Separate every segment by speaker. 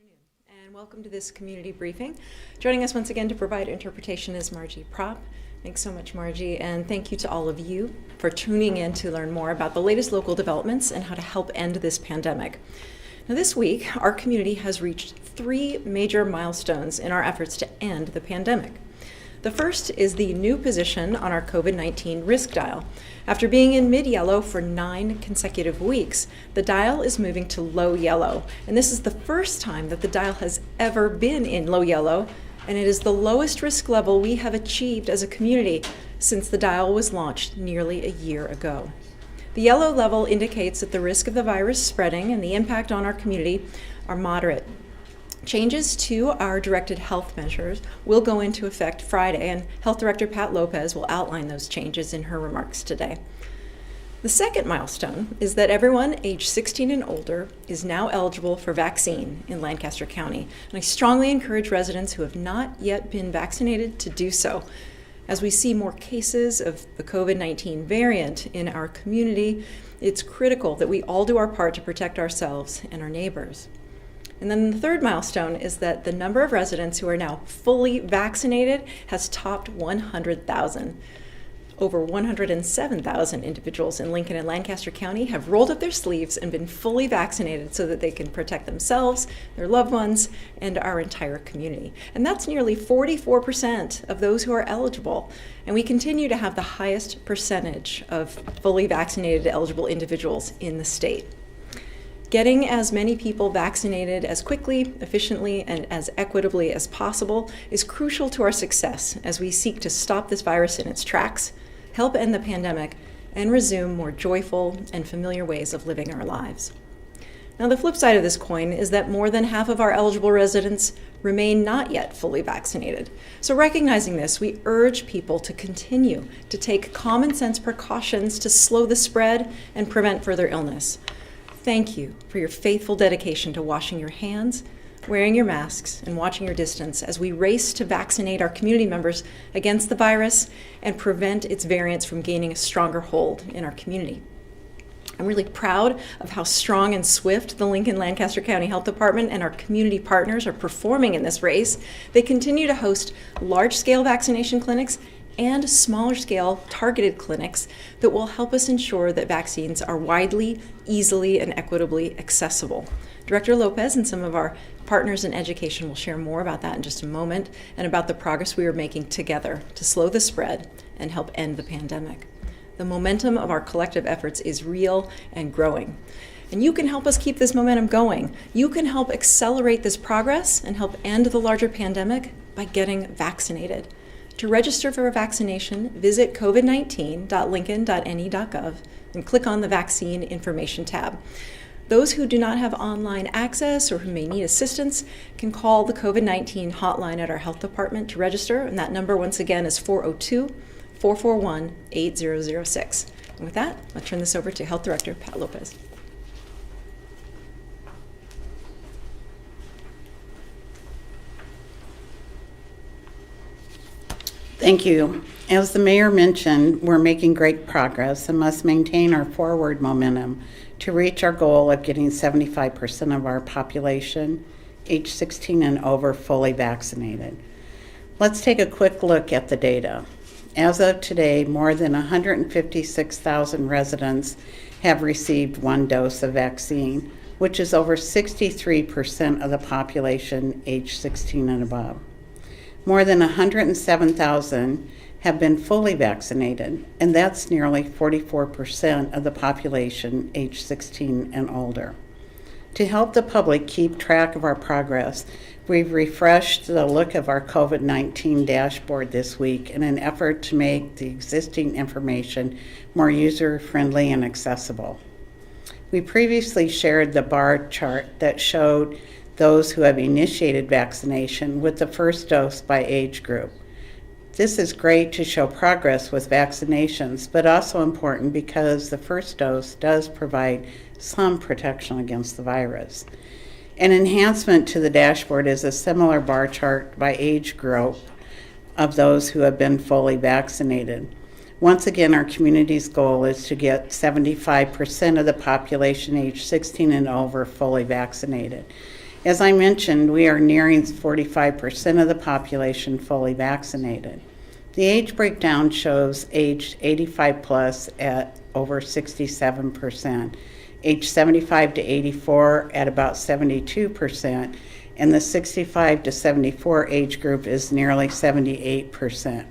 Speaker 1: afternoon, and welcome to this community briefing. Joining us once again to provide interpretation is Margie Propp. Thanks so much, Margie, and thank you to all of you for tuning in to learn more about the latest local developments and how to help end this pandemic. Now, this week, our community has reached 3 major milestones in our efforts to end the pandemic. The first is the new position on our COVID-19 risk dial. After being in mid-yellow for 9 consecutive weeks, the dial is moving to low yellow. And this is the first time that the dial has ever been in low yellow, and it is the lowest risk level we have achieved as a community since the dial was launched nearly a year ago. The yellow level indicates that the risk of the virus spreading and the impact on our community are moderate. Changes to our directed health measures will go into effect Friday, and Health Director Pat Lopez will outline those changes in her remarks today. The second milestone is that everyone age 16 and older is now eligible for vaccine in Lancaster County, and I strongly encourage residents who have not yet been vaccinated to do so. As we see more cases of the COVID-19 variant in our community, it's critical that we all do our part to protect ourselves and our neighbors. And then the third milestone is that the number of residents who are now fully vaccinated has topped 100,000. Over 107,000 individuals in Lincoln and Lancaster County have rolled up their sleeves and been fully vaccinated so that they can protect themselves, their loved ones, and our entire community. And that's nearly 44% of those who are eligible. And we continue to have the highest percentage of fully vaccinated eligible individuals in the state. Getting as many people vaccinated as quickly, efficiently, and as equitably as possible is crucial to our success as we seek to stop this virus in its tracks, help end the pandemic, and resume more joyful and familiar ways of living our lives. Now, the flip side of this coin is that more than half of our eligible residents remain not yet fully vaccinated. So recognizing this, we urge people to continue to take common sense precautions to slow the spread and prevent further illness. Thank you for your faithful dedication to washing your hands, wearing your masks, and watching your distance as we race to vaccinate our community members against the virus and prevent its variants from gaining a stronger hold in our community. I'm really proud of how strong and swift the Lincoln Lancaster County Health Department and our community partners are performing in this race. They continue to host large-scale vaccination clinics and smaller-scale targeted clinics that will help us ensure that vaccines are widely, easily, and equitably accessible. Director Lopez and some of our partners in education will share more about that in just a moment and about the progress we are making together to slow the spread and help end the pandemic. The momentum of our collective efforts is real and growing. And you can help us keep this momentum going. You can help accelerate this progress and help end the larger pandemic by getting vaccinated. To register for a vaccination, visit covid19.lincoln.ne.gov and click on the Vaccine Information tab. Those who do not have online access or who may need assistance can call the COVID-19 hotline at our health department to register, and that number once again is 402-441-8006. And with that, I'll turn this over to Health Director Pat Lopez.
Speaker 2: Thank you. As the mayor mentioned, we're making great progress and must maintain our forward momentum to reach our goal of getting 75% of our population, age 16 and over, fully vaccinated. Let's take a quick look at the data. As of today, more than 156,000 residents have received 1 dose of vaccine, which is over 63% of the population age 16 and above. More than 107,000 have been fully vaccinated, and that's nearly 44% of the population age 16 and older. To help the public keep track of our progress, we've refreshed the look of our COVID-19 dashboard this week in an effort to make the existing information more user-friendly and accessible. We previously shared the bar chart that showed those who have initiated vaccination with the first dose by age group. This is great to show progress with vaccinations, but also important because the first dose does provide some protection against the virus. An enhancement to the dashboard is a similar bar chart by age group of those who have been fully vaccinated. Once again, our community's goal is to get 75% of the population age 16 and over fully vaccinated. As I mentioned, we are nearing 45% of the population fully vaccinated. The age breakdown shows age 85 plus at over 67%, age 75 to 84 at about 72%, and the 65 to 74 age group is nearly 78%.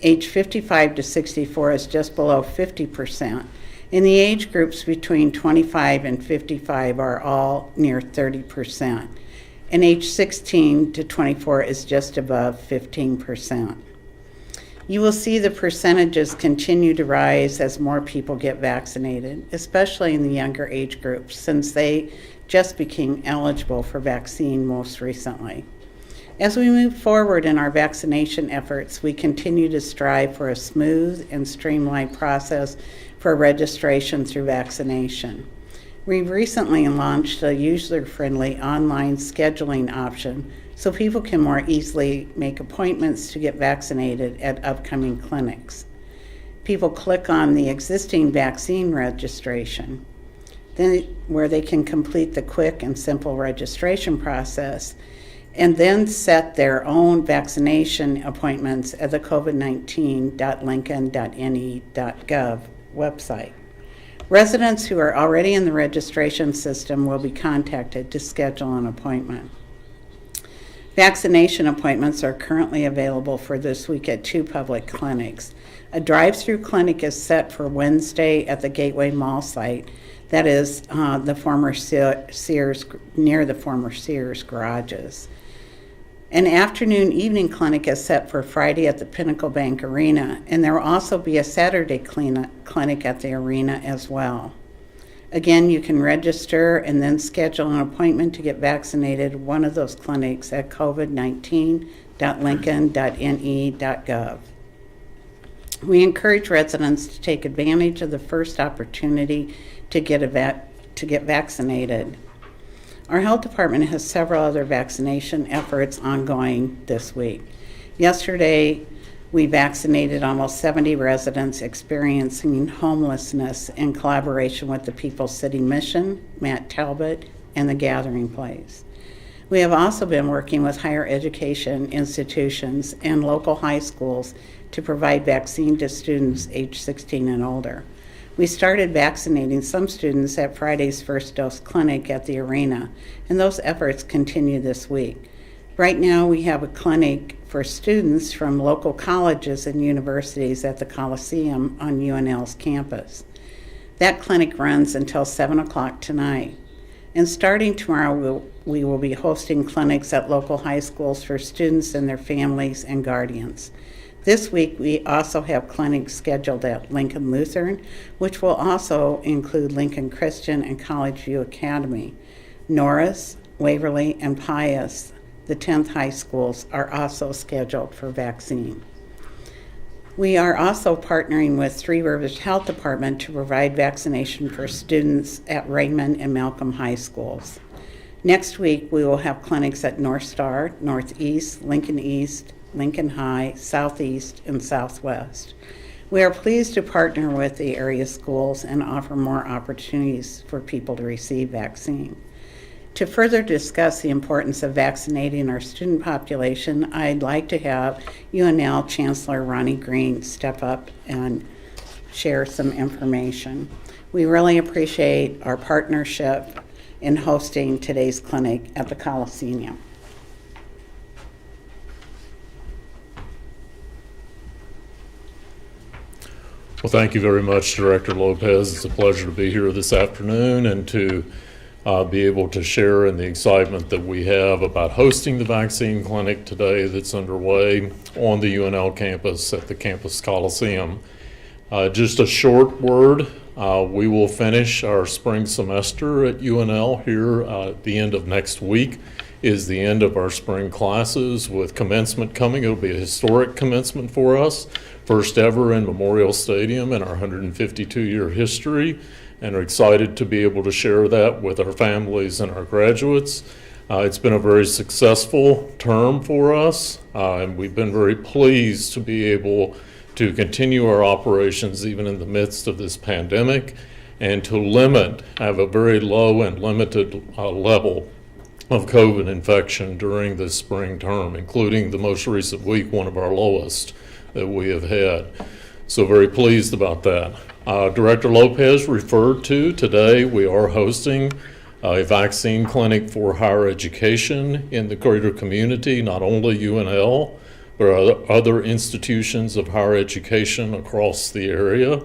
Speaker 2: Age 55 to 64 is just below 50%, and the age groups between 25 and 55 are all near 30%, and age 16 to 24 is just above 15%. You will see the percentages continue to rise as more people get vaccinated, especially in the younger age groups, since they just became eligible for vaccine most recently. As we move forward in our vaccination efforts, we continue to strive for a smooth and streamlined process for registration through vaccination. We recently launched a user-friendly online scheduling option so people can more easily make appointments to get vaccinated at upcoming clinics. People click on the existing vaccine registration, then where they can complete the quick and simple registration process, and then set their own vaccination appointments at the covid19.lincoln.ne.gov website. Residents who are already in the registration system will be contacted to schedule an appointment. Vaccination appointments are currently available for this week at 2 public clinics. A drive-through clinic is set for Wednesday at the Gateway Mall site, that is the former Sears, near the former Sears garages. An afternoon evening clinic is set for Friday at the Pinnacle Bank Arena, and there will also be a Saturday clinic at the arena as well. Again, you can register and then schedule an appointment to get vaccinated at one of those clinics at covid19.lincoln.ne.gov. We encourage residents to take advantage of the first opportunity to get vaccinated. Our health department has several other vaccination efforts ongoing this week. Yesterday, we vaccinated almost 70 residents experiencing homelessness in collaboration with the People's City Mission, Matt Talbot, and the Gathering Place. We have also been working with higher education institutions and local high schools to provide vaccine to students age 16 and older. We started vaccinating some students at Friday's first dose clinic at the arena, and those efforts continue this week. Right now, we have a clinic for students from local colleges and universities at the Coliseum on UNL's campus. That clinic runs until 7 o'clock tonight. And starting tomorrow, we will be hosting clinics at local high schools for students and their families and guardians. This week, we also have clinics scheduled at Lincoln Lutheran, which will also include Lincoln Christian and College View Academy. Norris, Waverly, and Pius, the 10th high schools, are also scheduled for vaccine. We are also partnering with Three Rivers Health Department to provide vaccination for students at Raymond and Malcolm High Schools. Next week, we will have clinics at North Star, Northeast, Lincoln High, Southeast, and Southwest. We are pleased to partner with the area schools and offer more opportunities for people to receive vaccine. To further discuss the importance of vaccinating our student population, I'd like to have UNL Chancellor Ronnie Green step up and share some information. We really appreciate our partnership in hosting today's clinic at the Coliseum.
Speaker 3: Well, thank you very much, Director Lopez. It's a pleasure to be here this afternoon and to be able to share in the excitement that we have about hosting the vaccine clinic today that's underway on the UNL campus at the Campus Coliseum. Just a short word, we will finish our spring semester at UNL here at the end of next week is the end of our spring classes with commencement coming. It'll be a historic commencement for us, first ever in Memorial Stadium in our 152-year history, and are excited to be able to share that with our families and our graduates. It's been a very successful term for us, and we've been very pleased to be able to continue our operations even in the midst of this pandemic and to have a very low and limited level of COVID infection during this spring term, including the most recent week, one of our lowest that we have had. So very pleased about that. Director Lopez referred to today, we are hosting a vaccine clinic for higher education in the greater community, not only UNL, but other institutions of higher education across the area,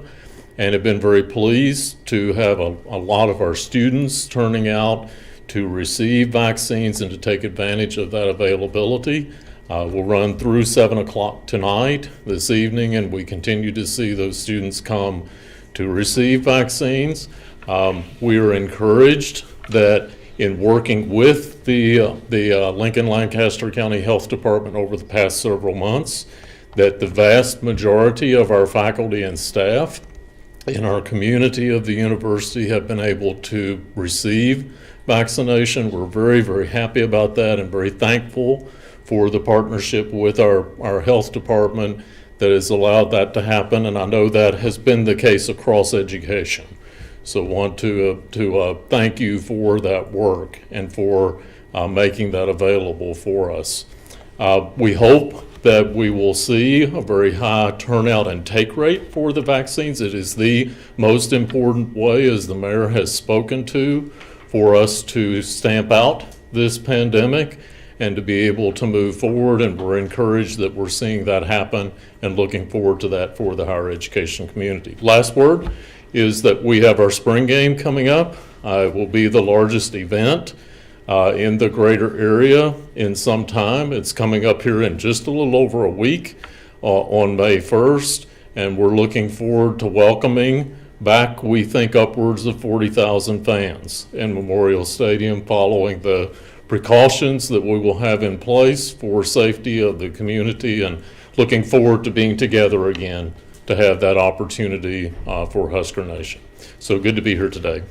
Speaker 3: and have been very pleased to have a lot of our students turning out to receive vaccines and to take advantage of that availability. We'll run through 7 o'clock tonight, this evening, and we continue to see those students come to receive vaccines. We are encouraged that in working with the Lincoln-Lancaster County Health Department over the past several months, that the vast majority of our faculty and staff in our community of the university have been able to receive vaccination. We're very, very happy about that and very thankful for the partnership with our health department that has allowed that to happen, and I know that has been the case across education. So want to thank you for that work and for making that available for us. We hope that we will see a very high turnout and take rate for the vaccines. It is the most important way, as the mayor has spoken to, for us to stamp out this pandemic and to be able to move forward, and we're encouraged that we're seeing that happen and looking forward to that for the higher education community. Last word is that we have our spring game coming up. It will be the largest event in the greater area in some time. It's coming up here in just a little over a week on May 1st, and we're looking forward to welcoming back, we think, upwards of 40,000 fans in Memorial Stadium, following the precautions that we will have in place for safety of the community, and looking forward to being together again to have that opportunity for Husker Nation. So good to be here today.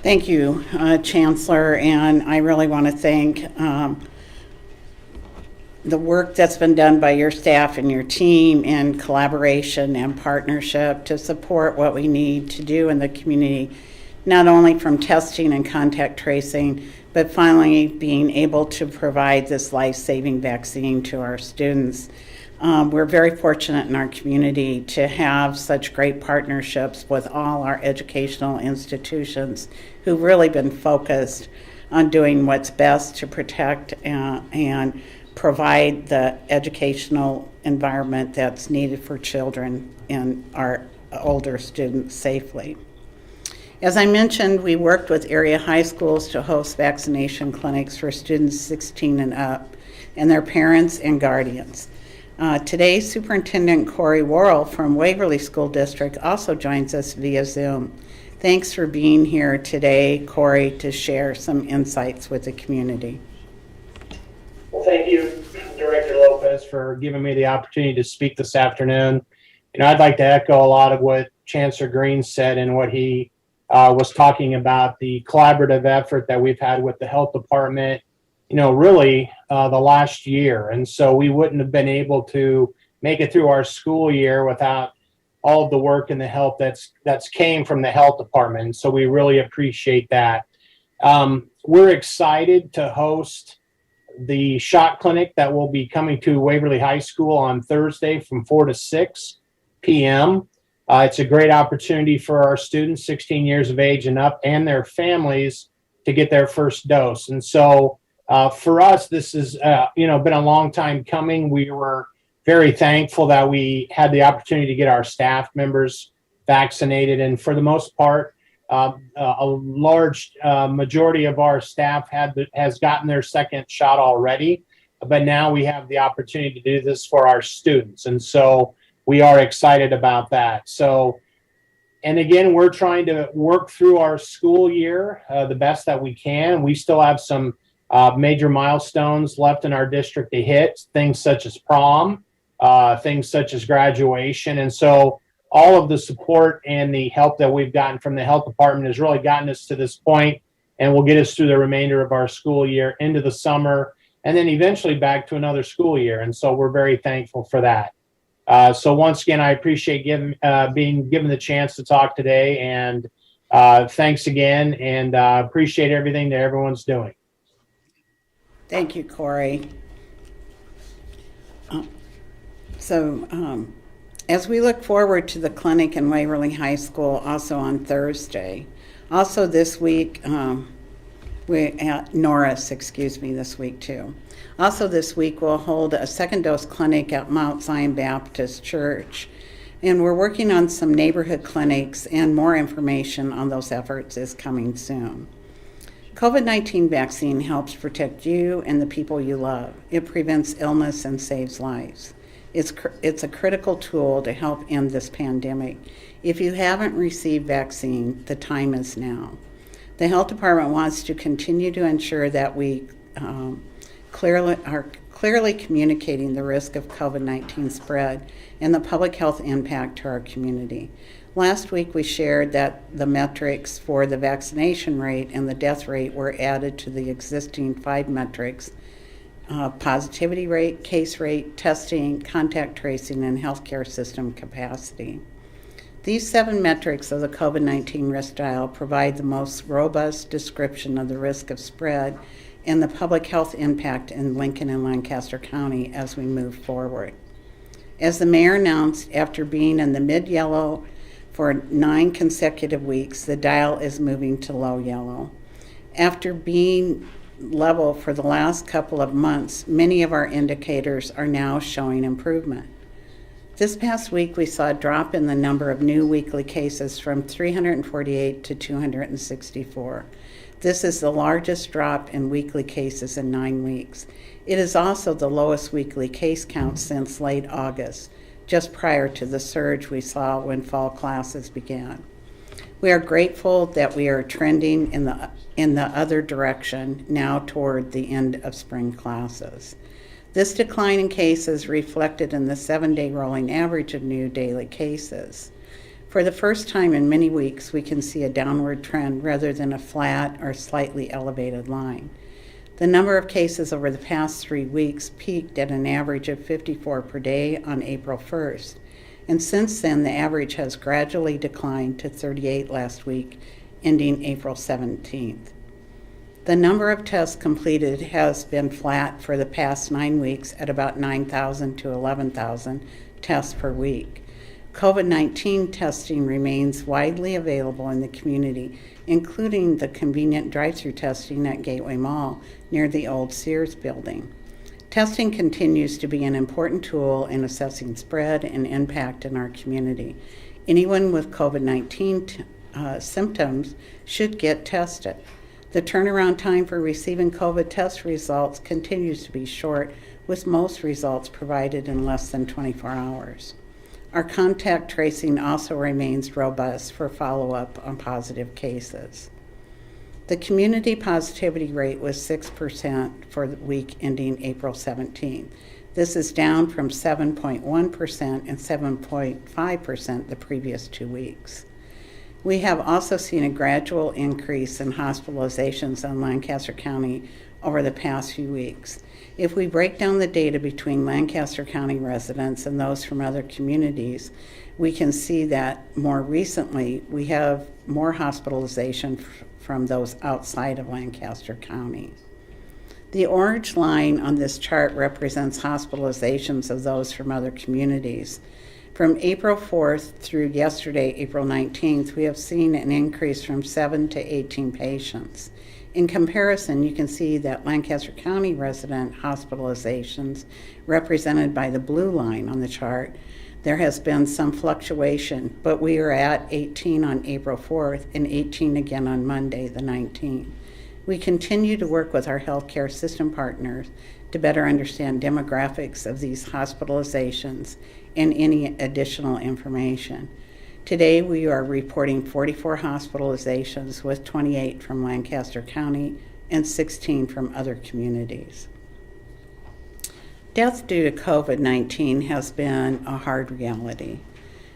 Speaker 2: Thank you, Chancellor, and I really want to thank the work that's been done by your staff and your team in collaboration and partnership to support what we need to do in the community, not only from testing and contact tracing, but finally being able to provide this life-saving vaccine to our students. We're very fortunate in our community to have such great partnerships with all our educational institutions who've really been focused on doing what's best to protect and provide the educational environment that's needed for children and our older students safely. As I mentioned, we worked with area high schools to host vaccination clinics for students 16 and up and their parents and guardians. Today, Superintendent Corey Warrell from Waverly School District also joins us via Zoom. Thanks for being here today, Corey, to share some insights with the community.
Speaker 4: Well, thank you, Director Lopez, for giving me the opportunity to speak this afternoon. I'd like to echo a lot of what Chancellor Green said and what he was talking about, the collaborative effort that we've had with the health department, really the last year. And so we wouldn't have been able to make it through our school year without all of the work and the help that's came from the health department. So we really appreciate that. We're excited to host the shot clinic that will be coming to Waverly High School on Thursday from 4 to 6 p.m. It's a great opportunity for our students 16 years of age and up and their families to get their first dose. And so for us, this has been a long time coming. We were very thankful that we had the opportunity to get our staff members vaccinated. And for the most part, a large majority of our staff has gotten their second shot already. But now we have the opportunity to do this for our students. And so we are excited about that. So, and again, we're trying to work through our school year the best that we can. We still have some major milestones left in our district to hit, things such as prom, things such as graduation. And so all of the support and the help that we've gotten from the health department has really gotten us to this point and will get us through the remainder of our school year into the summer and then eventually back to another school year. And so we're very thankful for that. So once again, I appreciate being given the chance to talk today, and thanks again, and appreciate everything that everyone's doing.
Speaker 2: Thank you, Corey. As we look forward to the clinic in Waverly High School also on Thursday, also this week, we at Norris, this week too. Also this week, we'll hold a second dose clinic at Mount Zion Baptist Church. And we're working on some neighborhood clinics, and more information on those efforts is coming soon. COVID-19 vaccine helps protect you and the people you love. It prevents illness and saves lives. It's a critical tool to help end this pandemic. If you haven't received vaccine, the time is now. The health department wants to continue to ensure that we are clearly communicating the risk of COVID-19 spread and the public health impact to our community. Last week, we shared that the metrics for the vaccination rate and the death rate were added to the existing 5 metrics: positivity rate, case rate, testing, contact tracing, and healthcare system capacity. These 7 metrics of the COVID-19 risk dial provide the most robust description of the risk of spread and the public health impact in Lincoln and Lancaster County as we move forward. As the mayor announced, after being in the mid-yellow for 9 consecutive weeks, the dial is moving to low yellow. After being level for the last couple of months, many of our indicators are now showing improvement. This past week, we saw a drop in the number of new weekly cases from 348 to 264. This is the largest drop in weekly cases in 9 weeks. It is also the lowest weekly case count since late August, just prior to the surge we saw when fall classes began. We are grateful that we are trending in the other direction now toward the end of spring classes. This decline in cases reflected in the 7-day rolling average of new daily cases. For the first time in many weeks, we can see a downward trend rather than a flat or slightly elevated line. The number of cases over the past 3 weeks peaked at an average of 54 per day on April 1st, and since then the average has gradually declined to 38 last week, ending April 17th. The number of tests completed has been flat for the past 9 weeks at about 9,000 to 11,000 tests per week. COVID-19 testing remains widely available in the community, including the convenient drive-through testing at Gateway Mall near the old Sears building. Testing continues to be an important tool in assessing spread and impact in our community. Anyone with COVID-19 symptoms should get tested. The turnaround time for receiving COVID test results continues to be short, with most results provided in less than 24 hours. Our contact tracing also remains robust for follow-up on positive cases. The community positivity rate was 6% for the week ending April 17th. This is down from 7.1% and 7.5% the previous 2 weeks. We have also seen a gradual increase in hospitalizations in Lancaster County over the past few weeks. If we break down the data between Lancaster County residents and those from other communities, we can see that more recently we have more hospitalization from those outside of Lancaster County. The orange line on this chart represents hospitalizations of those from other communities. From April 4th through yesterday, April 19th, we have seen an increase from 7 to 18 patients. In comparison, you can see that Lancaster County resident hospitalizations, represented by the blue line on the chart, there has been some fluctuation, but we are at 18 on April 4th and 18 again on Monday, the 19th. We continue to work with our healthcare system partners to better understand demographics of these hospitalizations and any additional information. Today, we are reporting 44 hospitalizations, with 28 from Lancaster County and 16 from other communities. Death due to COVID-19 has been a hard reality.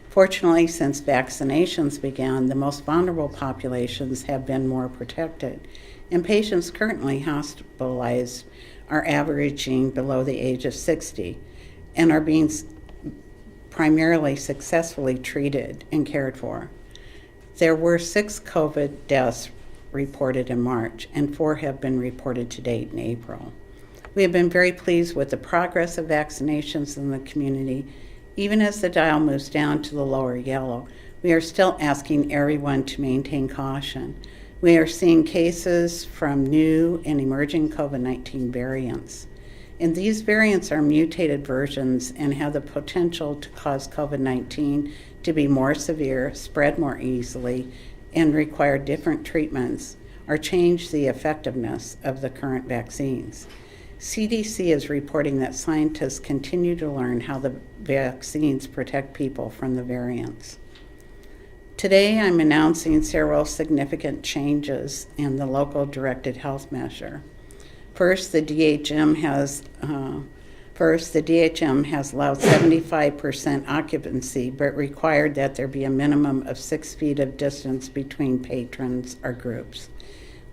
Speaker 2: Fortunately, since vaccinations began, the most vulnerable populations have been more protected, and patients currently hospitalized are averaging below the age of 60 and are being primarily successfully treated and cared for. There were 6 COVID deaths reported in March, and 4 have been reported to date in April. We have been very pleased with the progress of vaccinations in the community. Even as the dial moves down to the lower yellow, we are still asking everyone to maintain caution. We are seeing cases from new and emerging COVID-19 variants. And these variants are mutated versions and have the potential to cause COVID-19 to be more severe, spread more easily, and require different treatments or change the effectiveness of the current vaccines. CDC is reporting that scientists continue to learn how the vaccines protect people from the variants. Today, I'm announcing several significant changes in the local directed health measure. First, the DHM has allowed 75% occupancy, but required that there be a minimum of 6 feet of distance between patrons or groups,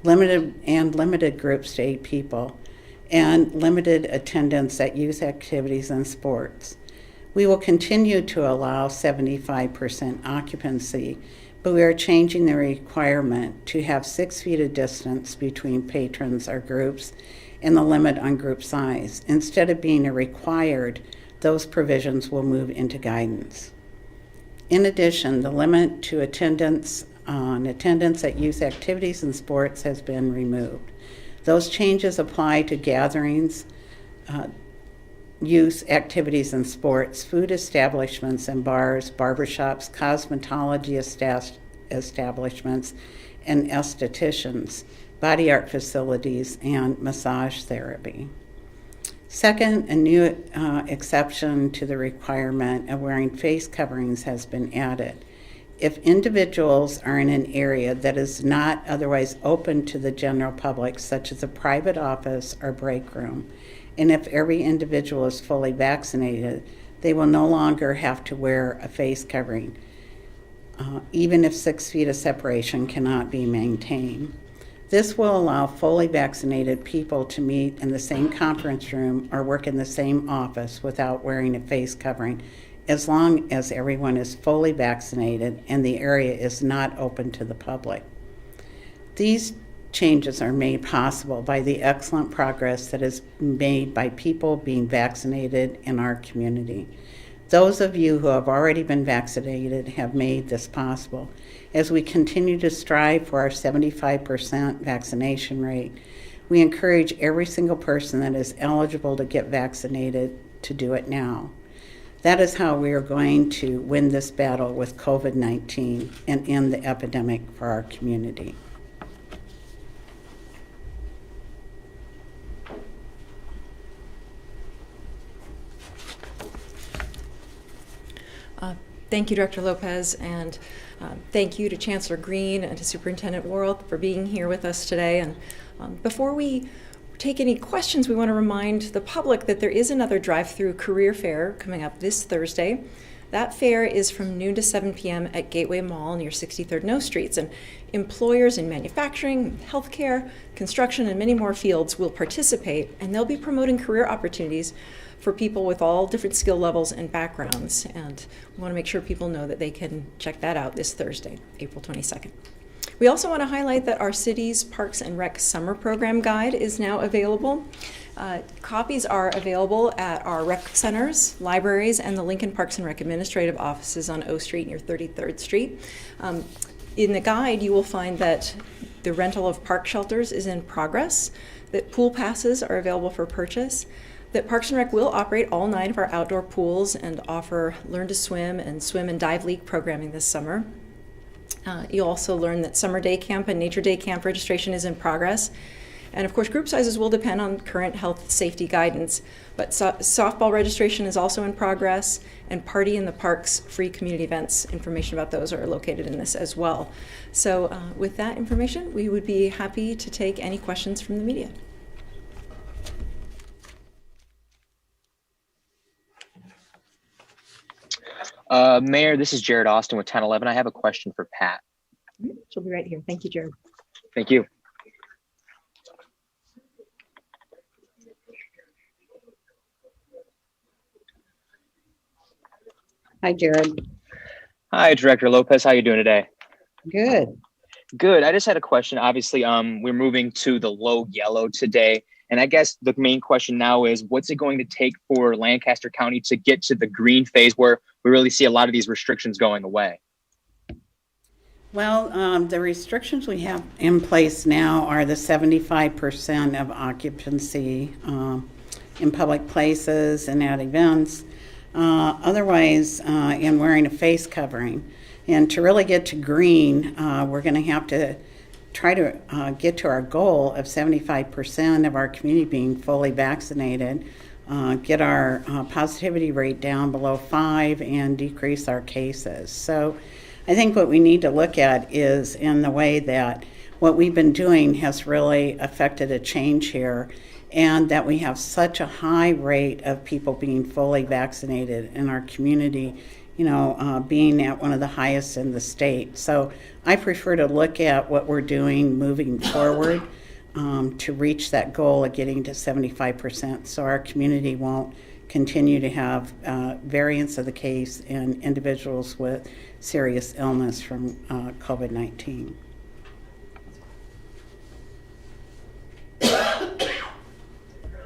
Speaker 2: limited groups to 8 people, and limited attendance at youth activities and sports. We will continue to allow 75% occupancy, but we are changing the requirement to have 6 feet of distance between patrons or groups and the limit on group size. Instead of being a required, those provisions will move into guidance. In addition, the limit to attendance at youth activities and sports has been removed. Those changes apply to gatherings, youth activities and sports, food establishments and bars, barbershops, cosmetology establishments, and estheticians, body art facilities, and massage therapy. Second, a new exception to the requirement of wearing face coverings has been added. If individuals are in an area that is not otherwise open to the general public, such as a private office or break room, and if every individual is fully vaccinated, they will no longer have to wear a face covering, even if 6 feet of separation cannot be maintained. This will allow fully vaccinated people to meet in the same conference room or work in the same office without wearing a face covering, as long as everyone is fully vaccinated and the area is not open to the public. These changes are made possible by the excellent progress that is made by people being vaccinated in our community. Those of you who have already been vaccinated have made this possible. As we continue to strive for our 75% vaccination rate, we encourage every single person that is eligible to get vaccinated to do it now. That is how we are going to win this battle with COVID-19 and end the epidemic for our community.
Speaker 1: Thank you, Director Lopez, and thank you to Chancellor Green and to Superintendent Warrell for being here with us today. And before we take any questions, we want to remind the public that there is another drive-through career fair coming up this Thursday. That fair is from noon to 7 p.m. at Gateway Mall near 63rd and O Streets, and employers in manufacturing, healthcare, construction, and many more fields will participate, and they'll be promoting career opportunities for people with all different skill levels and backgrounds. And we want to make sure people know that they can check that out this Thursday, April 22nd. We also want to highlight that our city's Parks and Rec Summer Program Guide is now available. Copies are available at our rec centers, libraries, and the Lincoln Parks and Rec administrative offices on O Street near 33rd Street. In the guide, you will find that the rental of park shelters is in progress, that pool passes are available for purchase, that Parks and Rec will operate all 9 of our outdoor pools and offer Learn to Swim and Swim and Dive League programming this summer. You'll also learn that Summer Day Camp and Nature Day Camp registration is in progress. And of course, group sizes will depend on current health safety guidance, but softball registration is also in progress, and Party in the Parks free community events, information about those are located in this as well. So with that information, we would be happy to take any questions from the media.
Speaker 5: Mayor, this is Jared Austin with 1011. I have a question for Pat.
Speaker 1: She'll be right here. Thank you, Jared.
Speaker 5: Thank you.
Speaker 2: Hi, Jared.
Speaker 5: Hi, Director Lopez. How you doing today?
Speaker 2: Good.
Speaker 5: Good. I just had a question. Obviously, we're moving to the low yellow today. And I guess the main question now is, what's it going to take for Lancaster County to get to the green phase where we really see a lot of these restrictions going away?
Speaker 2: Well, the restrictions we have in place now are the 75% of occupancy in public places and at events. Otherwise, in wearing a face covering. And to really get to green, we're going to have to try to get to our goal of 75% of our community being fully vaccinated, get our positivity rate down below 5, and decrease our cases. So I think what we need to look at is in the way that what we've been doing has really affected a change here, and that we have such a high rate of people being fully vaccinated in our community, being at one of the highest in the state. So I prefer to look at what we're doing moving forward to reach that goal of getting to 75%, so our community won't continue to have variants of the case in individuals with serious illness from COVID-19.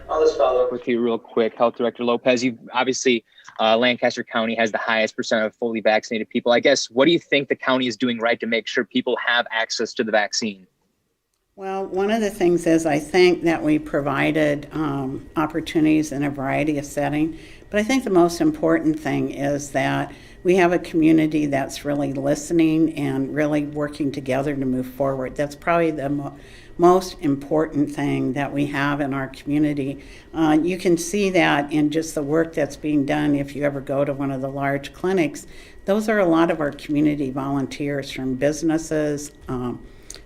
Speaker 5: I'll just follow up with you real quick, Health Director Lopez. You obviously, Lancaster County has the highest percent of fully vaccinated people. I guess, what do you think the county is doing right to make sure people have access to the vaccine?
Speaker 2: Well, one of the things is I think that we provided opportunities in a variety of settings, but I think the most important thing is that we have a community that's really listening and really working together to move forward. That's probably the most important thing that we have in our community. You can see that in just the work that's being done if you ever go to one of the large clinics. Those are a lot of our community volunteers from businesses,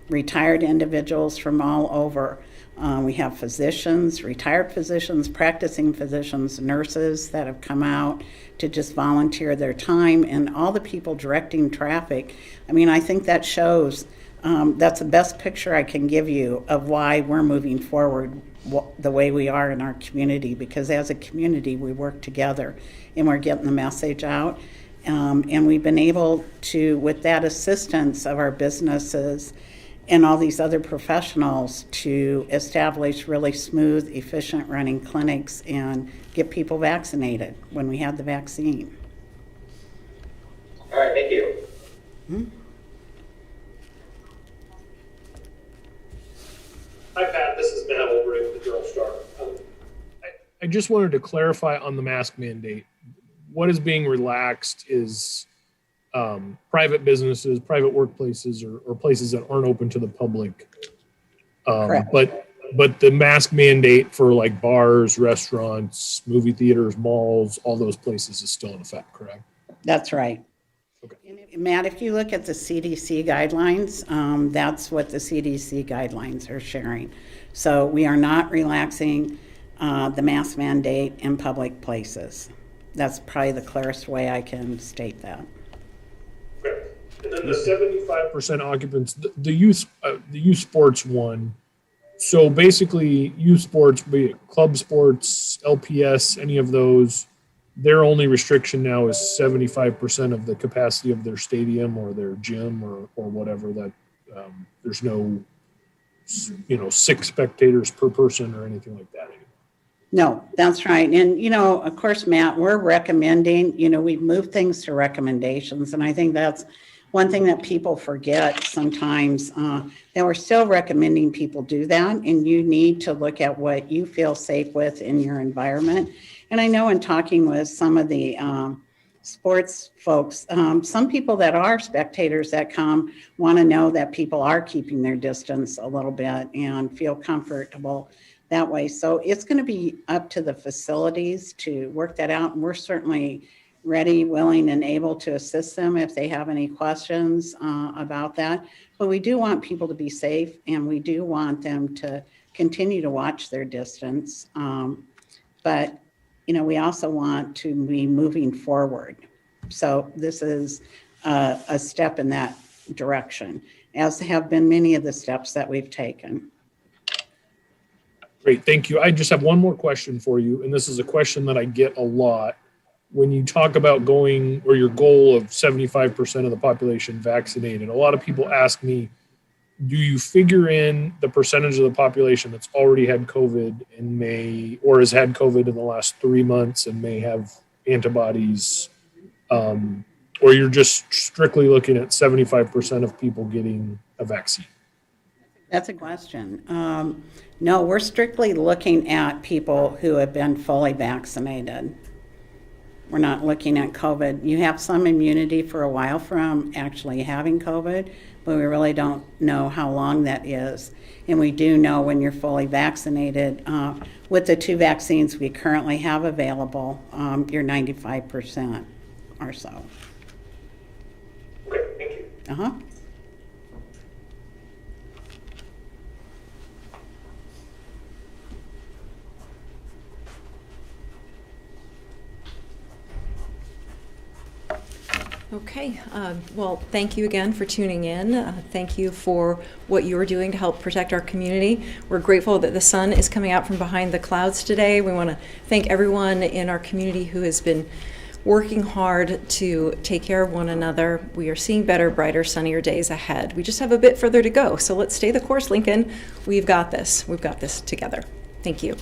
Speaker 2: retired individuals from all over. We have physicians, retired physicians, practicing physicians, nurses that have come out to just volunteer their time, and all the people directing traffic. I mean, I think that shows, that's the best picture I can give you of why we're moving forward the way we are in our community, because as a community we work together and we're getting the message out. And we've been able to, with that assistance of our businesses and all these other professionals, to establish really smooth, efficient running clinics and get people vaccinated when we have the vaccine.
Speaker 5: All right, thank you.
Speaker 2: Mm-hmm.
Speaker 6: Hi, Pat. This is Matt Olbrich with the Journal Star. I just wanted to clarify on the mask mandate. What is being relaxed is private businesses, private workplaces, or places that aren't open to the public.
Speaker 2: Correct.
Speaker 6: But the mask mandate for like bars, restaurants, movie theaters, malls, all those places is still in effect, correct?
Speaker 2: That's right.
Speaker 6: Okay.
Speaker 2: Matt, if you look at the CDC guidelines, that's what the CDC guidelines are sharing. So we are not relaxing the mask mandate in public places. That's probably the clearest way I can state that.
Speaker 6: Okay. And then the 75% occupants, the youth sports one. So basically, youth sports, be it club sports, LPS, any of those, their only restriction now is 75% of the capacity of their stadium or their gym or whatever. That there's no, 6 spectators per person or anything like that anymore.
Speaker 2: No, that's right. And, of course, Matt, we're recommending, we've moved things to recommendations. And I think that's one thing that people forget sometimes, that we're still recommending people do that. And you need to look at what you feel safe with in your environment. And I know in talking with some of the sports folks, some people that are spectators that come want to know that people are keeping their distance a little bit and feel comfortable that way. So it's going to be up to the facilities to work that out. And we're certainly ready, willing, and able to assist them if they have any questions about that. But we do want people to be safe, and we do want them to continue to watch their distance. But we also want to be moving forward. So this is a step in that direction, as have been many of the steps that we've taken.
Speaker 6: Great, thank you. I just have one more question for you, and this is a question that I get a lot. when you talk about going, or your goal of 75% of the population vaccinated, a lot of people ask me, do you figure in the percentage of the population that's already had COVID and may, or has had COVID in the last 3 months and may have antibodies, or you're just strictly looking at 75% of people getting a vaccine?
Speaker 2: That's a question. No, we're strictly looking at people who have been fully vaccinated. We're not looking at COVID. You have some immunity for a while from actually having COVID, but we really don't know how long that is. And we do know when you're fully vaccinated, with the 2 vaccines we currently have available, you're 95% or so.
Speaker 7: Okay, thank you.
Speaker 2: Uh-huh.
Speaker 1: Okay, well, thank you again for tuning in. Thank you for what you are doing to help protect our community. We're grateful that the sun is coming out from behind the clouds today. We want to thank everyone in our community who has been working hard to take care of one another. We are seeing better, brighter, sunnier days ahead. We just have a bit further to go, so let's stay the course, Lincoln. We've got this. We've got this together. Thank you.